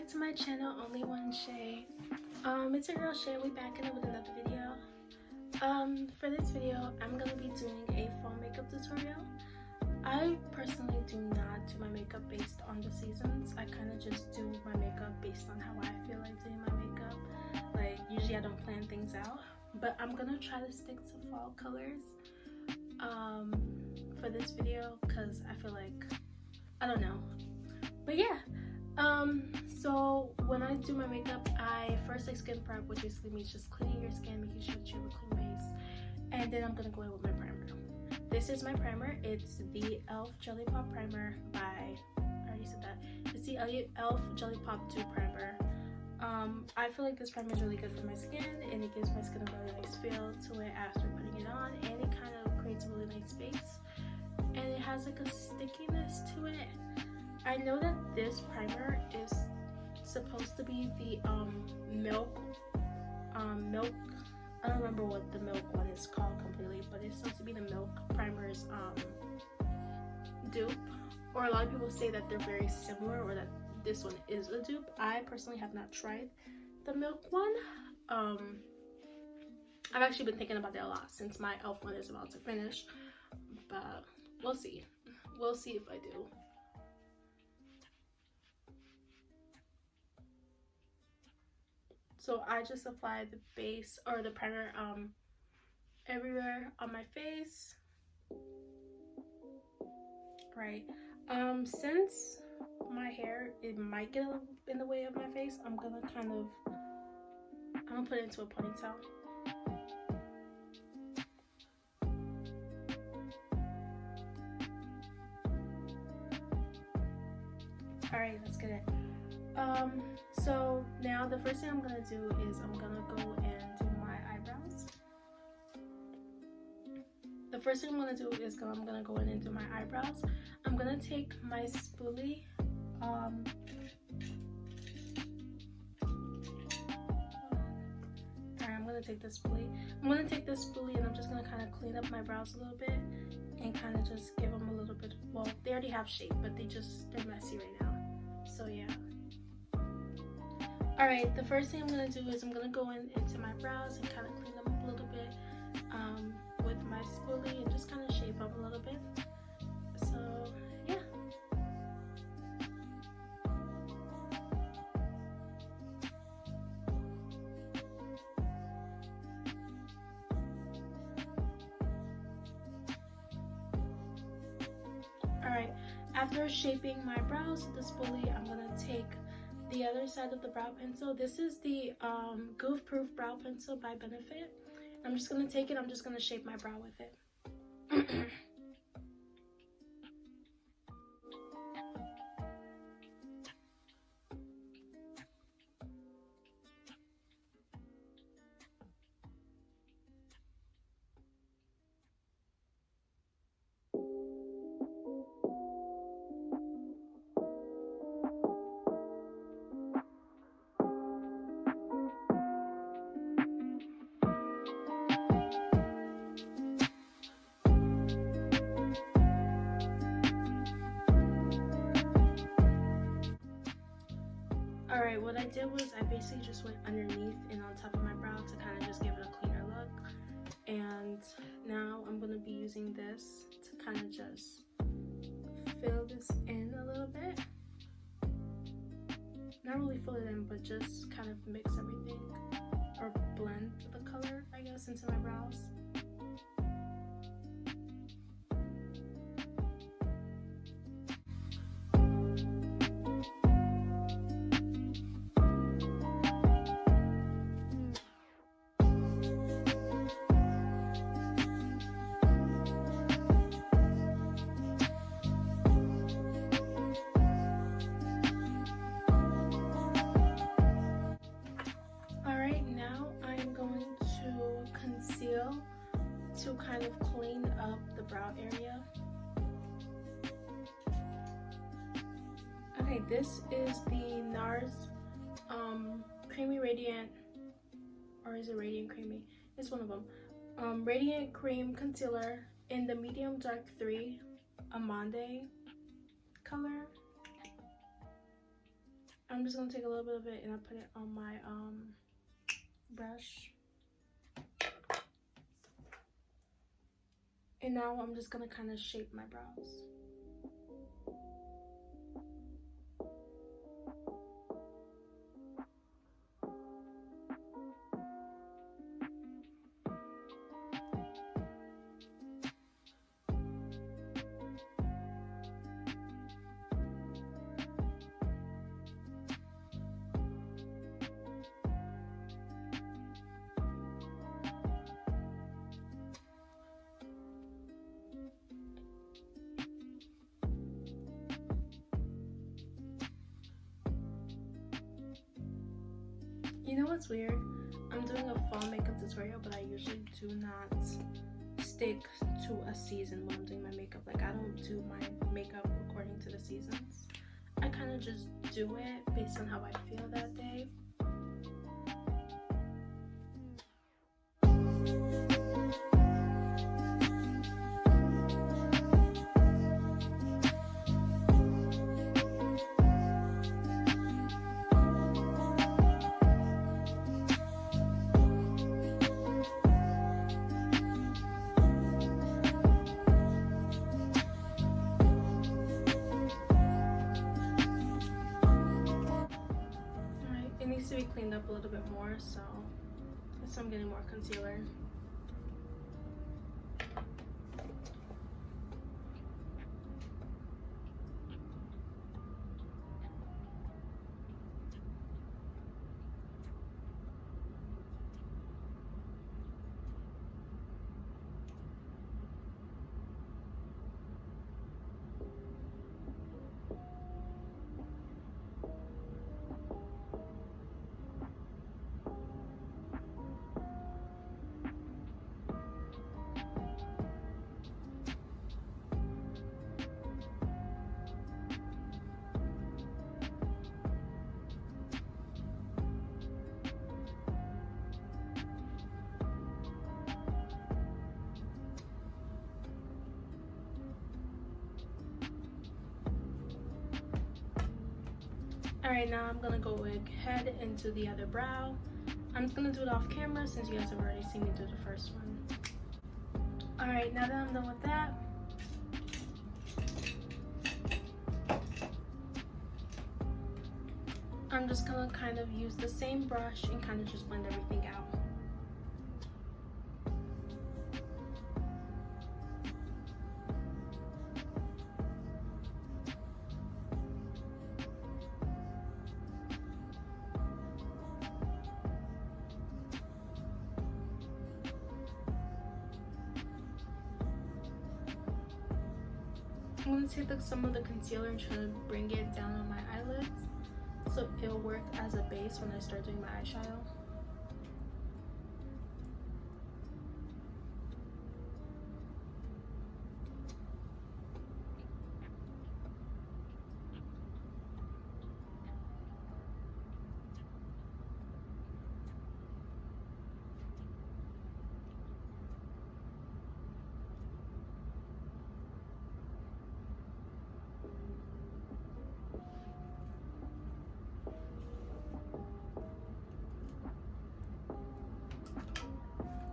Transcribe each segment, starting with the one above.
back to my channel, Only One Shay. It's your girl Shay. We back in it with another video. For this video, I'm gonna be doing a fall makeup tutorial. I personally do not do my makeup based on the seasons. I kind of just do my makeup based on how I feel like doing my makeup. Like, usually I don't plan things out, but I'm gonna try to stick to fall colors for this video because I feel like, I don't know. But yeah, so when I do my makeup, I first like skin prep, which basically means just cleaning your skin, making sure that you have a clean base, and then I'm gonna go in with my primer. This is my primer. It's the e.l.f. Jelly Pop Primer by, I already said that. It's the e.l.f. Jelly Pop Dew Primer. I feel like this primer is really good for my skin, and it gives my skin a really nice feel to it after putting it on, and it kind of creates a really nice base, and it has like a stickiness to it. I know that this primer is supposed to be the milk, I don't remember what the milk one is called completely, but it's supposed to be the milk primer's dupe, or a lot of people say that they're very similar, or that this one is a dupe. I personally have not tried the milk one. I've actually been thinking about that a lot since my e.l.f. one is about to finish, but we'll see if I do. So I just apply the base or the primer everywhere on my face, right? Since my hair, it might get in the way of my face, I'm gonna put it into a ponytail. All right, let's get it. So now the first thing I'm gonna do is I'm gonna go and do my eyebrows. The first thing I'm gonna do is I'm gonna go in and do my eyebrows. I'm gonna take my spoolie. Alright, I'm gonna take this spoolie. And I'm just gonna kind of clean up my brows a little bit and kind of just give them a little bit. Well, they already have shape, but they're messy right now. So yeah. Alright, the first thing I'm going to do is I'm going to go into my brows and kind of clean them up a little bit with my spoolie and just kind of shape up a little bit. So, yeah. Alright, after shaping my brows with the spoolie, I'm going to take the other side of the brow pencil. This is the Goof Proof Brow Pencil by Benefit. I'm just gonna take it, I'm just gonna shape my brow with it. Alright, what I did was I basically just went underneath and on top of my brow to kind of just give it a cleaner look. And now I'm going to be using this to kind of just fill this in a little bit. Not really fill it in, but just kind of mix everything or blend the color, I guess, into my brows. To kind of clean up the brow area. Okay, this is the NARS Creamy Radiant, or is it Radiant Creamy? It's one of them. Radiant Cream Concealer in the medium dark 3 Amande color. I'm just gonna take a little bit of it and I put it on my brush. And now I'm just gonna kind of shape my brows. You know what's weird? I'm doing a fall makeup tutorial, but I usually do not stick to a season when I'm doing my makeup. Like, I don't do my makeup according to the seasons. I kind of just do it based on how I feel that day. It needs to be cleaned up a little bit more, so I'm getting more concealer. Alright, now I'm gonna go ahead and do the other brow. I'm just gonna do it off camera since you guys have already seen me do the first one. Alright, now that I'm done with that, I'm just gonna kind of use the same brush and kind of just blend everything out. I'm going to take some of the concealer and try to bring it down on my eyelids so it'll work as a base when I start doing my eyeshadow.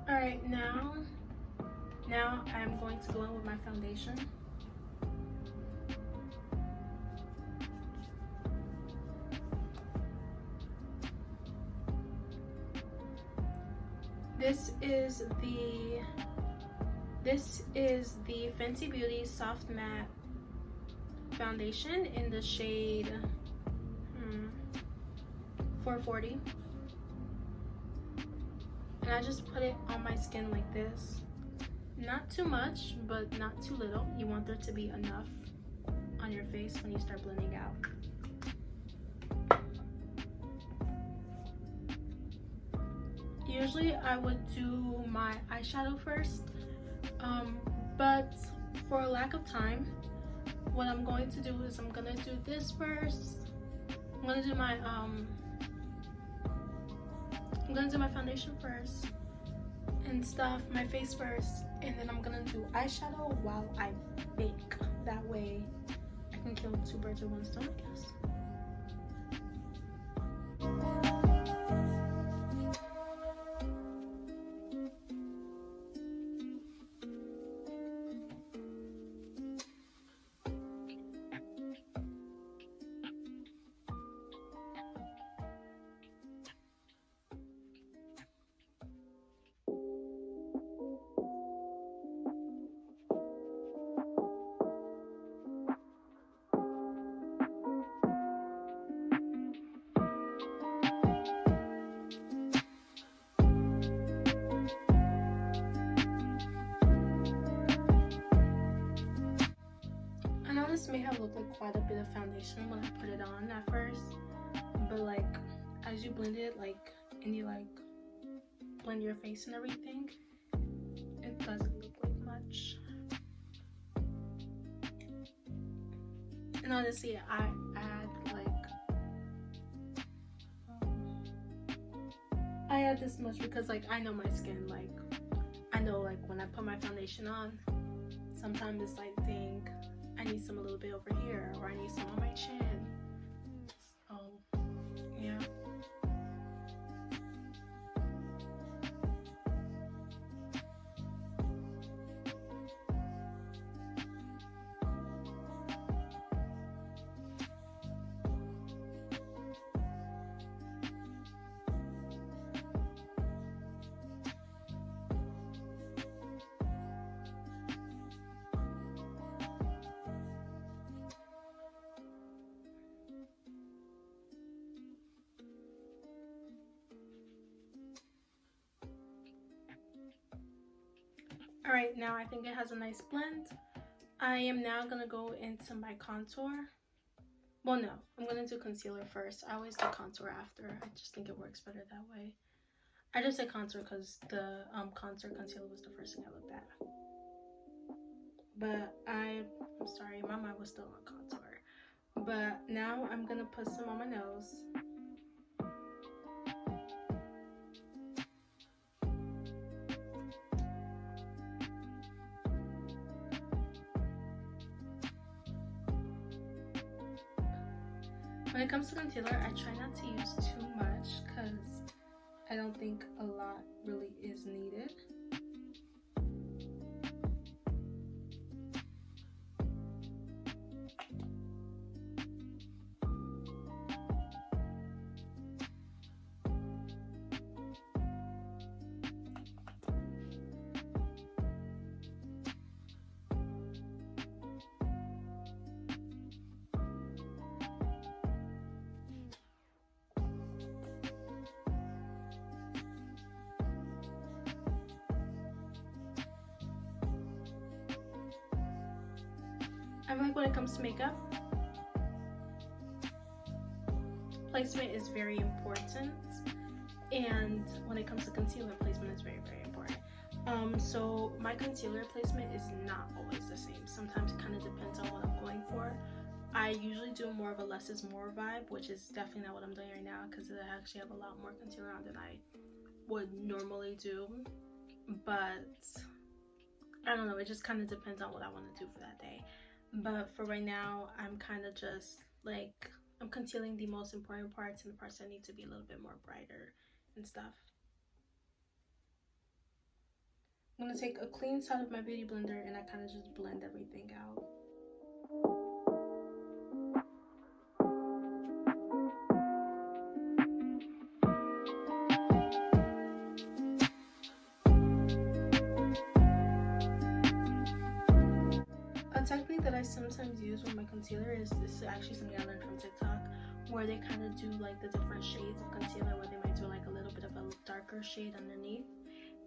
Alright, now I'm going to go in with my foundation. This is the Fenty Beauty Soft Matte Foundation in the shade 440. And I just put it on my skin like this. Not too much, but not too little. You want there to be enough on your face when you start blending out. Usually I would do my eyeshadow first, but for lack of time, what I'm going to do is I'm gonna do this first. I'm gonna do my foundation first and stuff, my face first, and then I'm gonna do eyeshadow while I bake. That way I can kill two birds with one stone, I guess. this may have looked like quite a bit of foundation when I put it on at first, but like as you blend it, like, and you like blend your face and everything, it doesn't look like much. And honestly, I add this much because like I know my skin, like I know like when I put my foundation on, sometimes it's like, dang, I need some a little bit over here, or I need some on my chin. So yeah. Alright, now I think it has a nice blend. I am now gonna go into my contour. Well, no, I'm gonna do concealer first. I always do contour after. I just think it works better that way. I just say contour because the contour concealer was the first thing I looked at. But I'm sorry, my mind was still on contour. But now I'm gonna put some on my nose. When it comes to concealer, I try not to use too much because I don't think a lot really is needed. I feel like when it comes to makeup, placement is very important, and when it comes to concealer, placement is very, very important. So my concealer placement is not always the same. Sometimes it kind of depends on what I'm going for. I usually do more of a less is more vibe, which is definitely not what I'm doing right now because I actually have a lot more concealer on than I would normally do. But I don't know, it just kind of depends on what I want to do for that day. But for right now, I'm kind of just like, I'm concealing the most important parts and the parts that need to be a little bit more brighter and stuff. I'm going to take a clean side of my beauty blender and I kind of just blend everything out. A technique that I sometimes use with my concealer is, this is actually something I learned from TikTok, where they kind of do like the different shades of concealer, where they might do like a little bit of a darker shade underneath.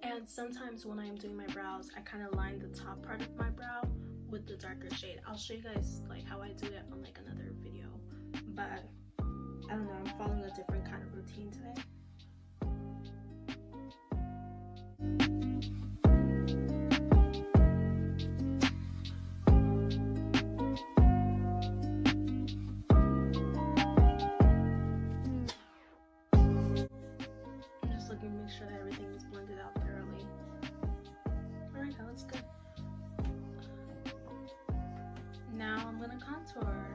And sometimes when I am doing my brows, I kind of line the top part of my brow with the darker shade. I'll show you guys like how I do it on like another video, but I don't know, I'm following a different kind of routine today. I'm just looking to make sure that everything is blended out thoroughly. Alright, that looks good. Now I'm gonna contour.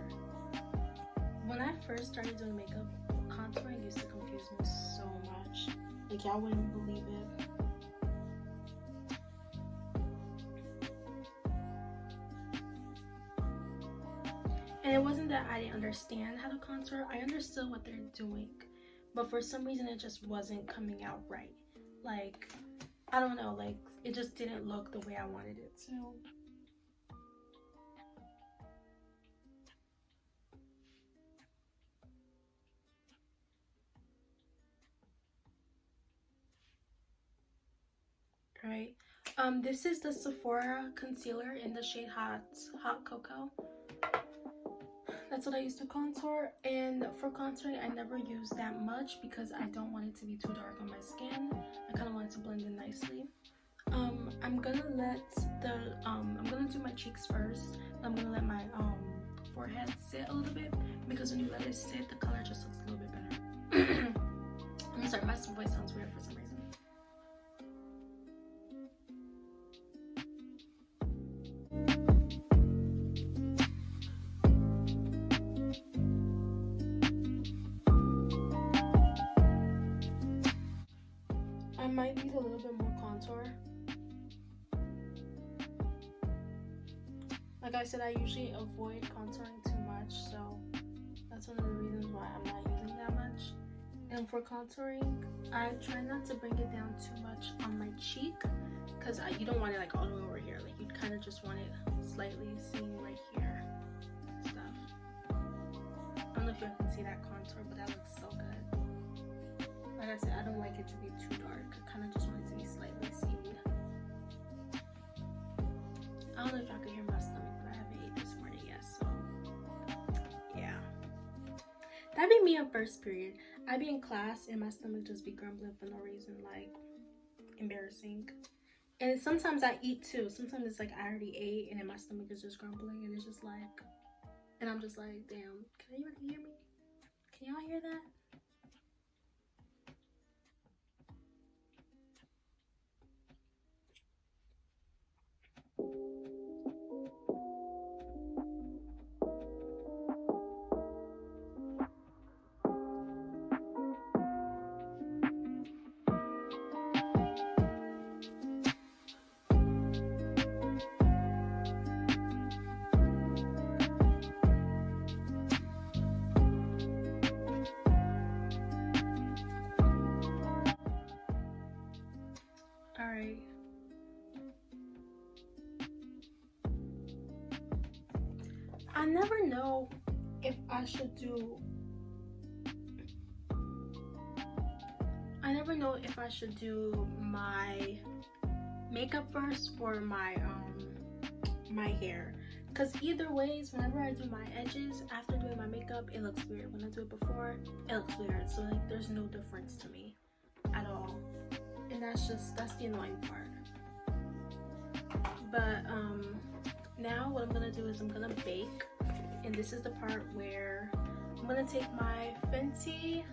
When I first started doing makeup, contouring used to confuse me so much. Like, y'all wouldn't believe it. And it wasn't that I didn't understand how to contour. I understood what they're doing, but for some reason it just wasn't coming out right. Like, I don't know, like it just didn't look the way I wanted it to. Right. This is the Sephora concealer in the shade Hot Cocoa. That's what I use to contour. And for contouring, I never use that much because I don't want it to be too dark on my skin. I kind of want it to blend in nicely. I'm gonna do my cheeks first. I'm gonna let my forehead sit a little bit, because when you let it sit, the color just looks a little bit better. I'm sorry, my voice sounds weird for some reason. I might need a little bit more contour. Like I said, I usually avoid contouring too much, so that's one of the reasons why I'm not using that much. And for contouring, I try not to bring it down too much on my cheek, because you don't want it like all the way over here. Like you kind of just want it slightly seen right here. Stuff. I don't know if you can see that contour, but that looks so good. Like I said, I don't like it to be too dark. I kind of just want it to be slightly seen. I don't know if y'all can hear my stomach, but I haven't ate this morning yet, so yeah. That'd be me on first period. I'd be in class and my stomach just be grumbling for no reason, like embarrassing. And sometimes I eat too. Sometimes it's like I already ate and then my stomach is just grumbling and it's just like, and I'm just like, damn, can anybody hear me? Can y'all hear that? Alright. I never know if I should do my makeup first or my hair, because either ways, whenever I do my edges after doing my makeup, it looks weird. When I do it before, it looks weird. So like there's no difference to me at all, and that's the annoying part. But now what I'm gonna do is I'm gonna bake, and this is the part where I'm gonna take my Fenty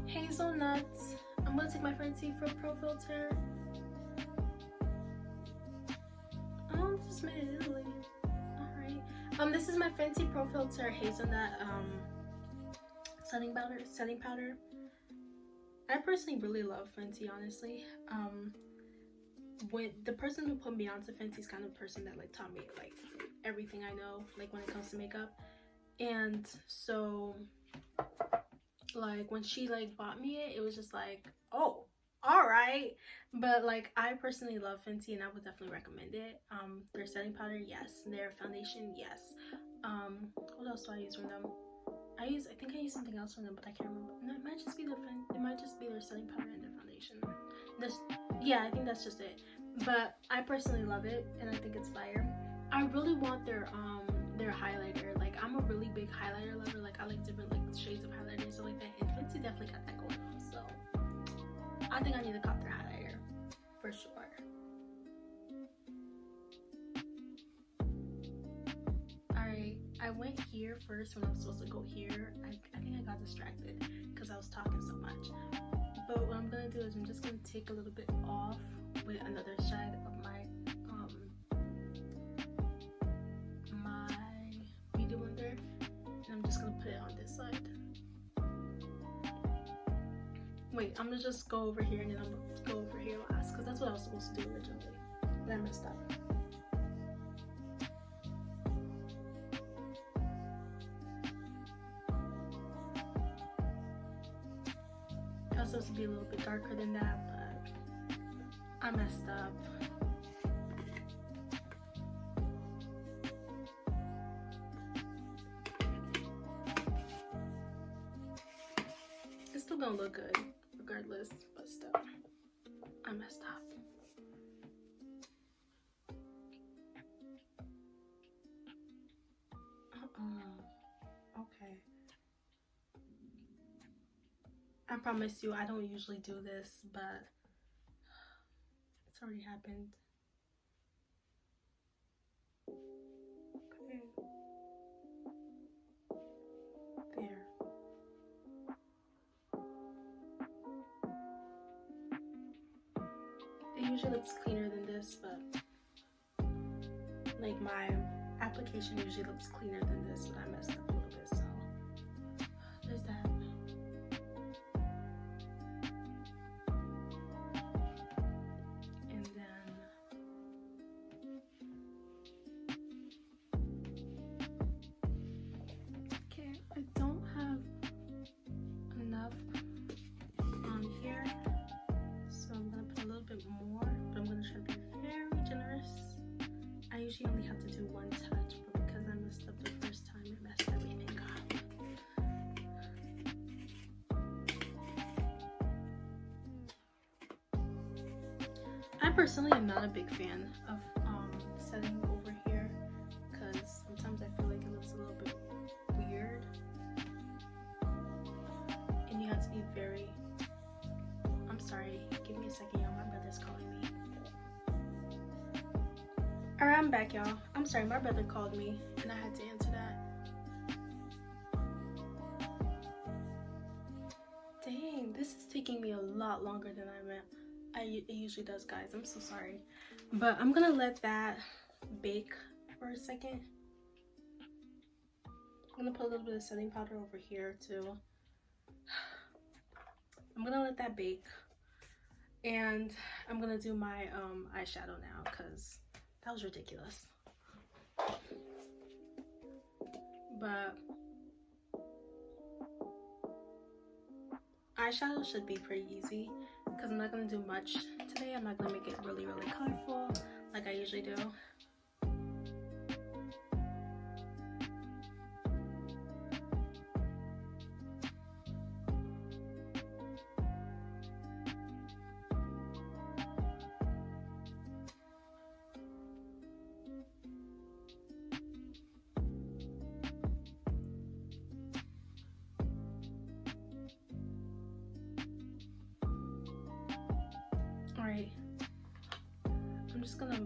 Hazelnuts. I'm gonna take my Fenty Pro Filter. Oh, this is made in Italy. Alright. This is my Fenty Pro Filter Hazelnut setting powder. I personally really love Fenty, honestly. When the person who put me onto Fenty is kind of person that like taught me like everything I know, like when it comes to makeup. And so like when she like bought me it was just like, oh, all right. But like I personally love Fenty and I would definitely recommend it. Their setting powder, yes. Their foundation, yes. What else do I use from them? I think I use something else from them, but I can't remember. No, it might just be their setting powder and their foundation. Yeah, I think that's just it. But I personally love it and I think it's fire. I really want their highlighter. Like I'm a really big highlighter lover. Like I like different like shades of highlighter and stuff like that. And Fenty definitely got that going on. So I think I need to cop their highlighter for sure. Alright, I went here first when I was supposed to go here. I think I got distracted because I was talking so much. But what I'm gonna do is I'm just gonna take a little bit off with another side of my beauty blender, and I'm just gonna put it on this side. Wait, I'm gonna just go over here and then I'm gonna go over here last, because that's what I was supposed to do originally, but I messed up. I was supposed to be a little bit darker than that, but I messed up. It's still gonna look good regardless, but still, I messed up. I promise you, I don't usually do this, but it's already happened. Okay. There. It usually looks cleaner than this, but like my application usually looks cleaner than this, but I messed up a little bit, so there's that. And then okay, I don't have enough on here, so I'm gonna put a little bit more, but I'm gonna try to be very generous. I usually only have to do one touch, but because I messed up the first time, it messed everything up. I personally am not a big fan of setting over here because sometimes I feel like it looks a little bit weird, and you have to be very. I'm sorry, give me a second, y'all. My brother's calling me. Alright, I'm back, y'all. I'm sorry, my brother called me and I had to answer that. Dang, this is taking me a lot longer than I meant. It usually does, guys. I'm so sorry. But I'm gonna let that bake for a second. I'm gonna put a little bit of setting powder over here too. I'm gonna let that bake. And I'm gonna do my eyeshadow now because that was ridiculous. But eyeshadow should be pretty easy because I'm not gonna do much today. I'm not gonna make it really, really colorful like I usually do. Alright, I'm just gonna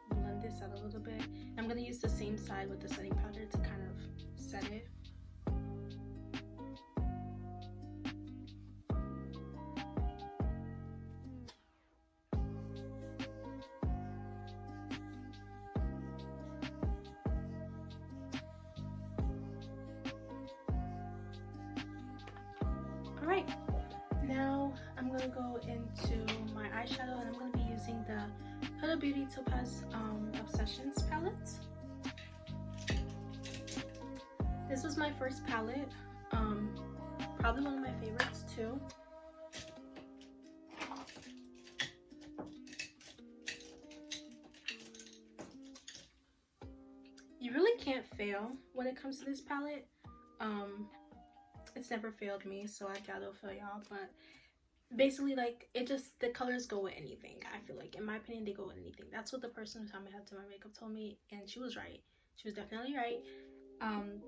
blend this out a little bit. I'm gonna use the same side with the setting powder to kind of set it. Alright, now I'm gonna go into my eyeshadow and I'm gonna be using the Huda Beauty Topaz Obsessions palette. This was my first palette, probably one of my favorites too. You really can't fail when it comes to this palette. It's never failed me, so I doubt it'll fail y'all, but basically, like, it just, the colors go with anything. I feel like, in my opinion, they go with anything. That's what the person who taught me how to do my makeup told me, and she was right. She was definitely right.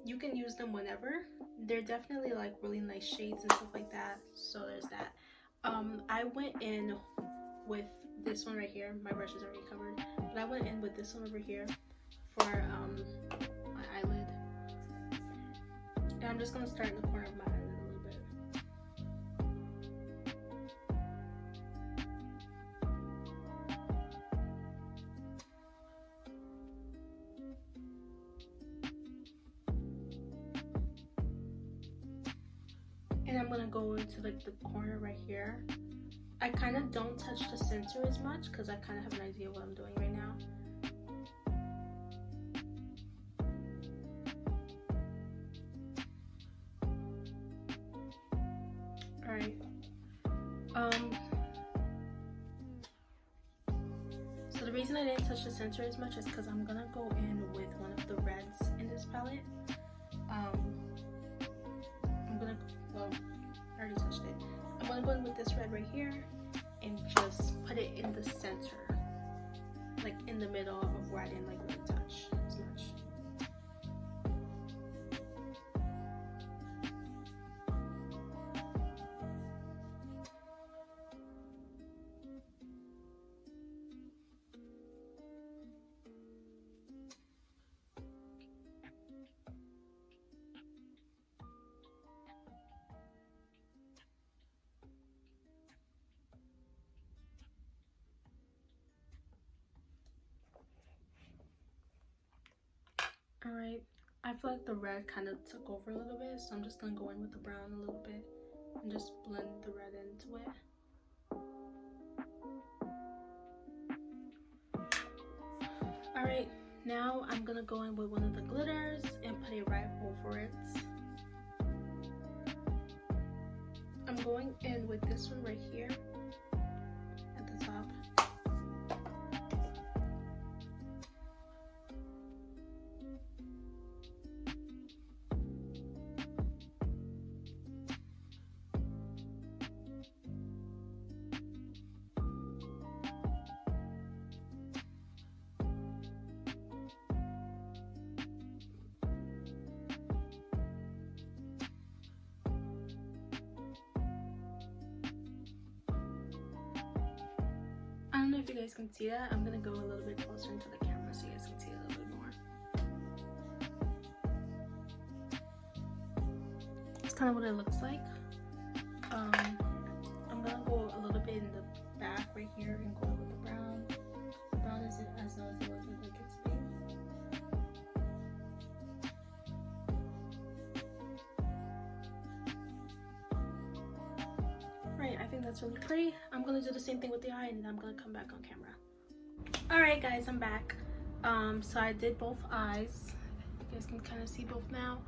You can use them whenever. They're definitely like really nice shades and stuff like that, so there's that. I went in with this one right here. My brush is already covered, but I went in with this one over here for my eyelid. And I'm just gonna start in the corner of my eyelid a little bit. And I'm gonna go into like the corner right here. I kind of don't touch the center as much because I kind of have an idea of what I'm doing right now. Alright. So the reason I didn't touch the center as much is because I'm gonna go in with one of the reds in this palette. Well, I already touched it. I'm gonna go in with this red right here and just put it in the center, like in the middle of where I didn't like really touch as much. Alright, I feel like the red kind of took over a little bit, so I'm just gonna go in with the brown a little bit and just blend the red into it. Alright, now I'm gonna go in with one of the glitters and put it right over it. I'm going in with this one right here at the top. I don't know if you guys can see that. I'm gonna go a little bit closer into the camera so you guys can see it a little bit more. It's kind of what it looks like. I'm gonna go a little bit in the back right here and go with the brown. The brown isn't as low as it would like it to be. Right, I think that's really pretty. I'm gonna do the same thing with the eye and then I'm gonna come back on camera. Alright guys, I'm back. So I did both eyes. You guys can kind of see both now.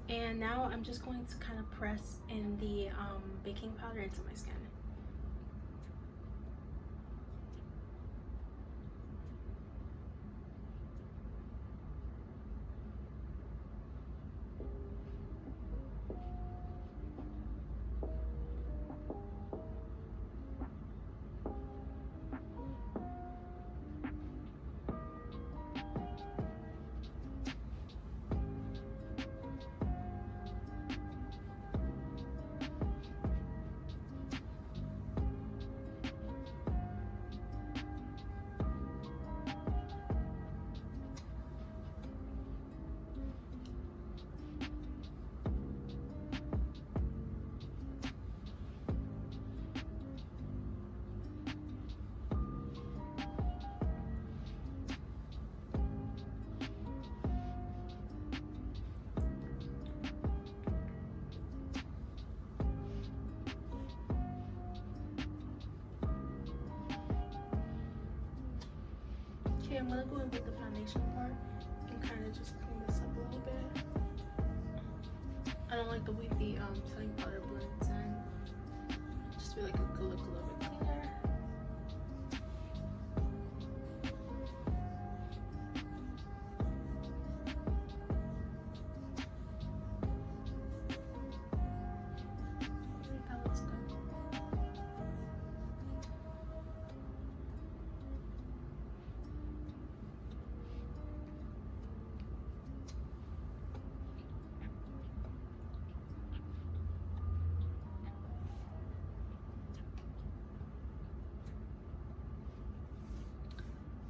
And now I'm just going to kind of press in the baking powder into my skin. Okay, I'm gonna go in with the foundation part and kind of just clean this up a little bit. I don't like the way the setting powder blends in. Just feel like it could look a little bit cleaner. I think that looks good.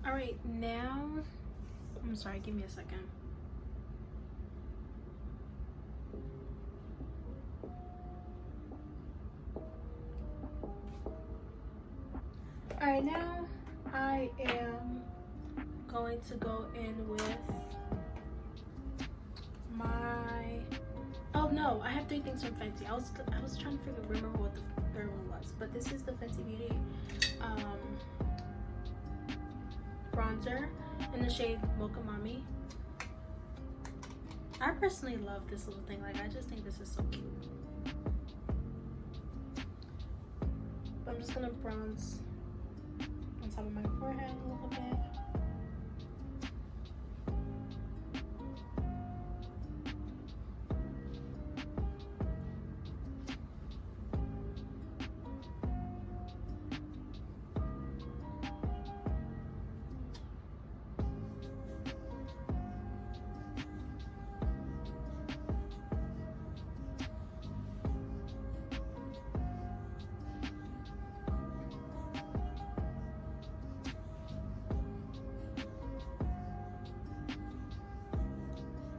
All right, now, I'm sorry, give me a second. All right, now I am going to go in with my, oh no, I have 3 things from Fenty. I was trying to remember what the third one was, but this is the Fenty Beauty bronzer in the shade Mocha Mami. I personally love this little thing. Like, I just think this is so cute. But I'm just gonna bronze on top of my forehead a little bit.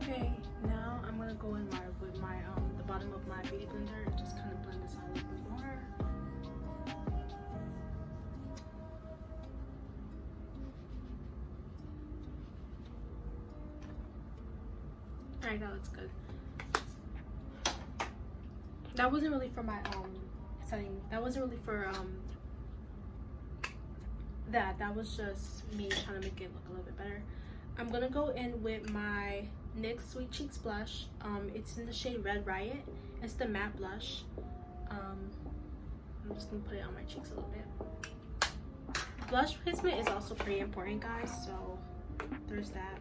Okay, now I'm gonna go in with my the bottom of my beauty blender and just kind of blend this out a little bit more. Alright, that looks good. That wasn't really for my setting. That wasn't really for that was just me trying to make it look a little bit better. I'm gonna go in with my NYX Sweet Cheeks blush. It's in the shade Red Riot. It's the matte blush. I'm just gonna put it on my cheeks a little bit. Blush placement is also pretty important, guys, so there's that.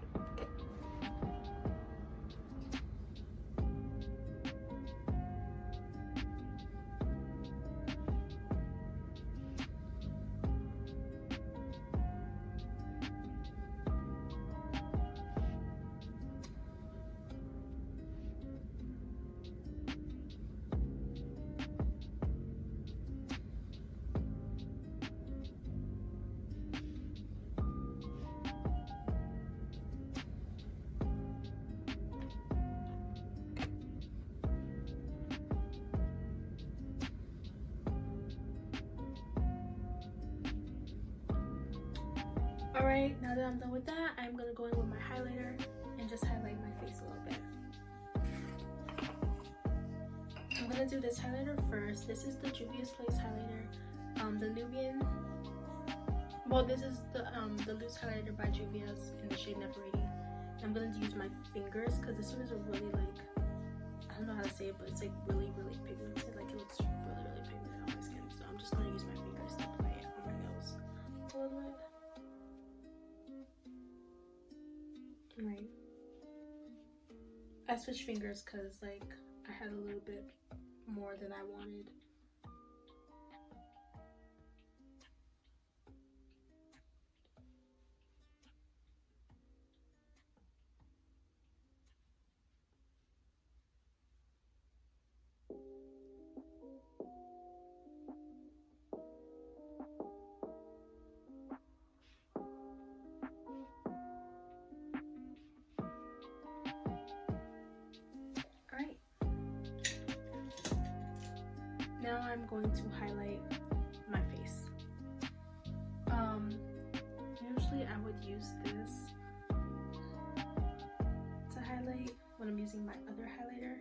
Alright, now that I'm done with that, I'm gonna go in with my highlighter and just highlight my face a little bit. I'm gonna do this highlighter first. This is the Juvia's Place highlighter, the Nubian. Well, this is the loose highlighter by Juvia's in the shade Nefertiti. I'm gonna use my fingers because this one is a really, like, I don't know how to say it, but it's like really, really pigmented. Like, it looks really, really pigmented on my skin. So I'm just gonna use my fingers to apply it on my nose a little bit. Right. I switched fingers because, like, I had a little bit more than I wanted. Now I'm going to highlight my face. Usually I would use this to highlight when I'm using my other highlighter,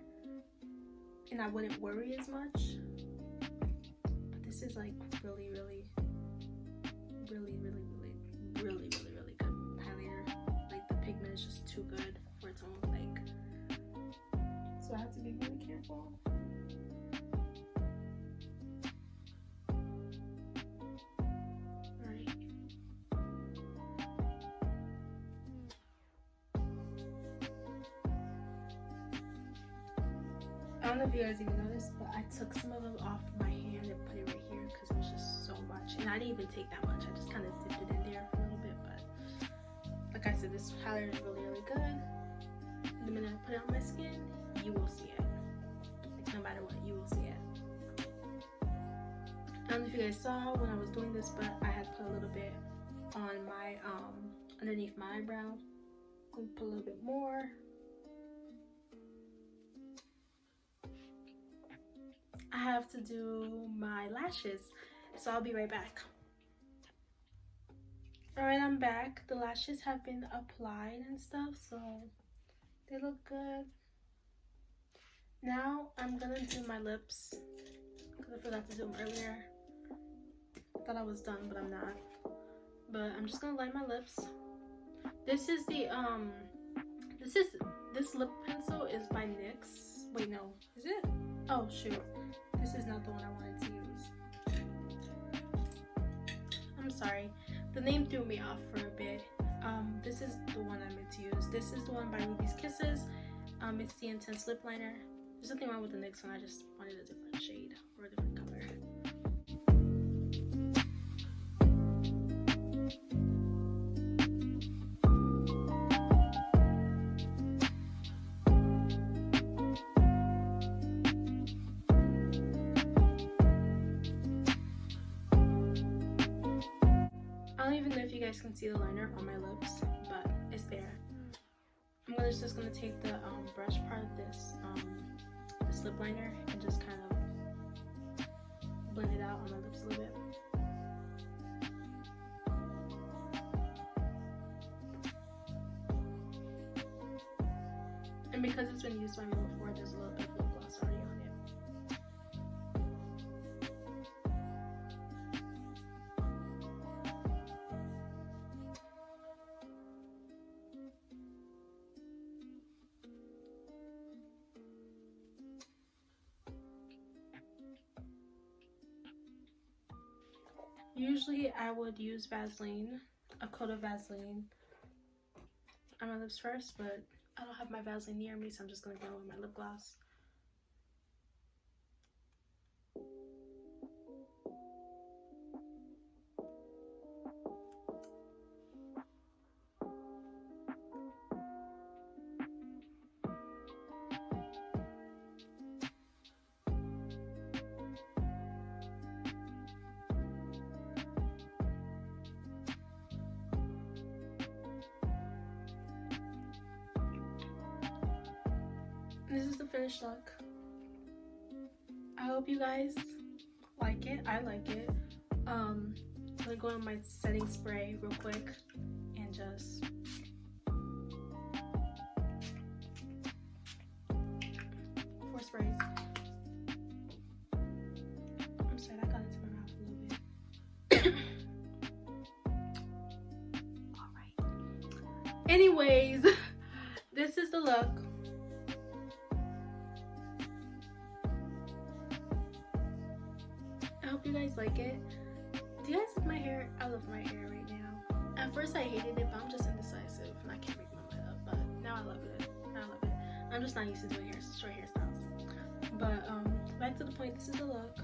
and I wouldn't worry as much. But this is like really good highlighter. Like, the pigment is just too good for its own like. So I have to be really careful. I don't know if you guys even noticed, but I took some of it off my hand and put it right here because it was just so much. And I didn't even take that much. I just kind of dipped it in there for a little bit. But like I said, this highlighter is really good. And the minute I put it on my skin, you will see it. Like, no matter what, you will see it. I don't know if you guys saw when I was doing this, but I had put a little bit on my underneath my eyebrow. I'm going to put a little bit more. I have to do my lashes, so I'll be right back. Alright, I'm back. The lashes have been applied and stuff, so they look good. Now I'm gonna do my lips because I forgot to do them earlier. I thought I was done, but I'm not. But I'm just gonna line my lips. This is the this lip pencil is by NYX. Wait, no, is it? Oh shoot, this is not the one I wanted to use. I'm sorry, the name threw me off for a bit. This is the one I meant to use. This is the one by Ruby's Kisses. It's the Intense Lip Liner. There's nothing wrong with the NYX one, I just wanted a different shade or a different color. I don't even know if you guys can see the liner on my lips, but it's there. I'm just gonna take the brush part of this lip liner and just kind of blend it out on my lips a little bit. And And because it's been used by me before, there's a little bit of lip gloss already on it. Usually I would use Vaseline, a coat of Vaseline on my lips first, but I don't have my Vaseline near me, so I'm just gonna go with my lip gloss. This is the finished look. I hope you guys like it. I like it. I'm gonna go on my setting spray real quick and just four sprays. I'm sorry, I got into my mouth a little bit. Alright. Anyways, this is the look. I hope you guys like it. Do you guys like my hair? I love my hair right now. At first I hated it, but I'm just indecisive and I can't make my mind up. But now I love it. Now I love it. I'm just not used to doing short hairstyles. But back to the point, this is the look.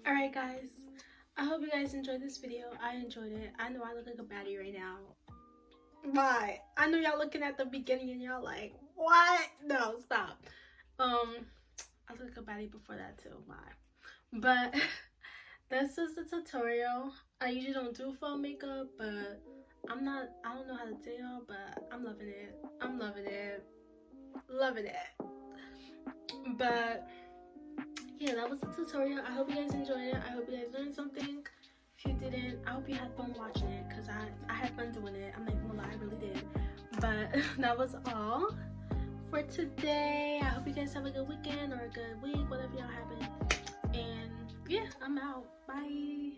Alright guys, I hope you guys enjoyed this video. I enjoyed it. I know I look like a baddie right now. Why? I know y'all looking at the beginning and y'all like, what? No, stop. I look like a baddie before that too. Why? But this is the tutorial. I usually don't do full makeup, but I don't know how to tell y'all, but I'm loving it. I'm loving it. Loving it. But yeah, that was the tutorial. I hope you guys enjoyed it. I hope you guys learned something. If you didn't, I hope you had fun watching it, because I had fun doing it. I'm not even gonna lie, I really did. But that was all for today. I hope you guys have a good weekend or a good week, whatever y'all having. And yeah, I'm out. Bye.